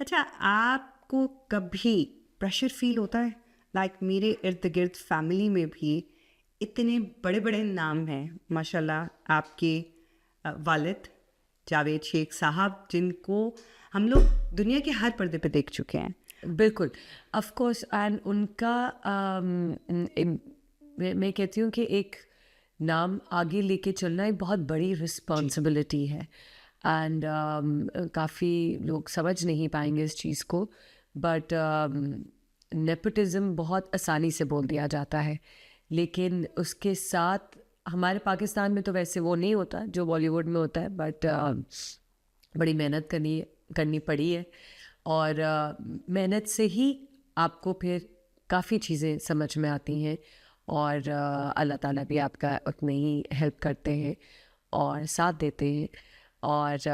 अच्छा, आपको कभी प्रेशर फील होता है? लाइक मेरे इर्द गिर्द फैमिली में भी इतने बड़े बड़े नाम हैं माशाल्लाह, आपके वालिद जावेद शेख साहब, जिनको हम लोग दुनिया के हर पर्दे पे देख चुके हैं। बिल्कुल, ऑफ कोर्स। एंड उनका मैं कहती हूँ कि एक नाम आगे लेके चलना एक बहुत बड़ी रिस्पॉन्सिबिलिटी है। एंड काफ़ी लोग समझ नहीं पाएंगे इस चीज़ को, बट नेपोटिज्म बहुत आसानी से बोल दिया जाता है, लेकिन उसके साथ हमारे पाकिस्तान में तो वैसे वो नहीं होता जो बॉलीवुड में होता है, बट बड़ी मेहनत करनी पड़ी है। और मेहनत से ही आपको फिर काफ़ी चीज़ें समझ में आती हैं, और अल्लाह ताला भी आपका उतने ही हेल्प करते हैं और साथ देते हैं। और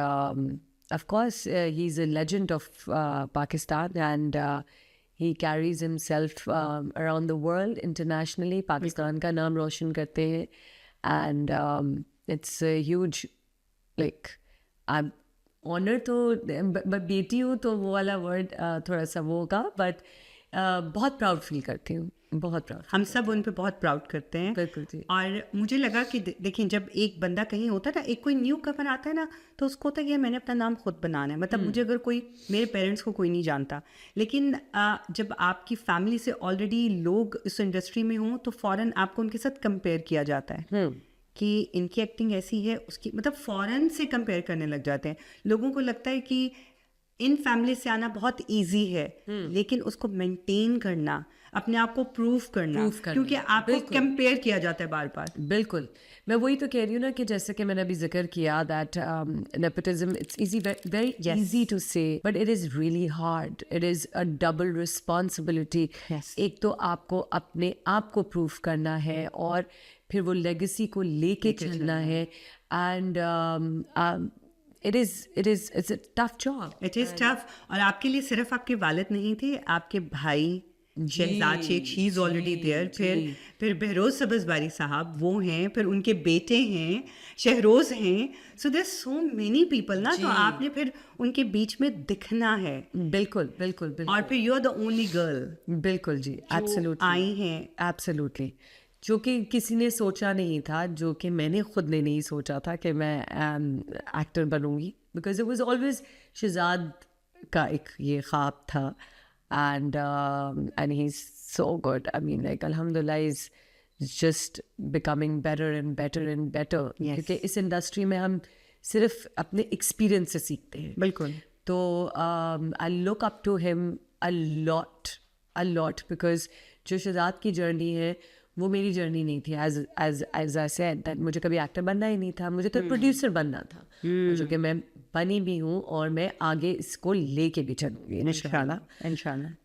of course he is a legend of Pakistan, and he carries himself around the world internationally, Pakistan का नाम रोशन करते हैं। And it's huge, like I honour तो बेटी हूँ तो वो वाला वर्ड थोड़ा सा वो होगा, बट बहुत प्राउड फील करती हूँ, बहुत प्राउड। हम सब उन पे बहुत प्राउड करते हैं। बिल्कुल जी। और मुझे लगा कि देखिए, जब एक बंदा कहीं होता है ना, एक कोई न्यू कमर आता है ना, तो उसको होता है कि यार मैंने अपना नाम खुद बनाना है। मतलब मुझे अगर कोई, मेरे पेरेंट्स को कोई नहीं जानता, लेकिन जब आपकी फैमिली से ऑलरेडी लोग इस इंडस्ट्री में हों तो फ़ौरन आपको उनके साथ कंपेयर किया जाता है कि इनकी एक्टिंग ऐसी है, उसकी, मतलब फ़ौरन से कंपेयर करने लग जाते हैं। लोगों को लगता है कि इन फैमिली से आना बहुत इजी है, लेकिन उसको मेंटेन करना, अपने आप को प्रूव करना, क्योंकि आपको कंपेयर किया जाता है बार बार। बिल्कुल, मैं वही तो कह रही हूँ ना कि जैसे कि मैंने अभी जिक्र किया that nepotism, it's easy, very easy to say, but it is really hard. It is a double responsibility. एक तो आपको अपने आप को प्रूव करना है, और फिर वो लेगेसी को लेके चलना है। And it's a tough job. It is tough. और आपके लिए सिर्फ आपके वालिद नहीं थे, आपके भाई Shahzad Sheikh, she is already there, फिर बहरोज सब्ज़वारी साहब वो हैं, फिर उनके बेटे हैं शहरोज हैं। So there so many people ना, तो आपने फिर उनके बीच में दिखना है। बिल्कुल बिल्कुल बिल्कुल। और फिर you are the only girl, बिल्कुल जी, एब्सोल्युटली आई हैं। एब्सोल्युटली, जो कि किसी ने सोचा नहीं था, जो कि मैंने खुद ने नहीं सोचा था कि मैं एक्टर बनूंगी, because it was always Shahzad का एक ये ख्वाब था। And he is so good, I mean like अल्हम्दुलिल्लाह is just becoming better and better and better, क्योंकि इस इंडस्ट्री में हम सिर्फ अपने एक्सपीरियंस से सीखते हैं। बिल्कुल। तो I look up to him a lot, because जो शहजाद की जर्नी है वो मेरी जर्नी नहीं थी। एज आई सेड दैट मुझे कभी एक्टर बनना ही नहीं था, मुझे तो प्रोड्यूसर बनना था, जो कि मैं बनी भी हूँ, और मैं आगे इसको लेके भी चलूँगी इंशाल्लाह।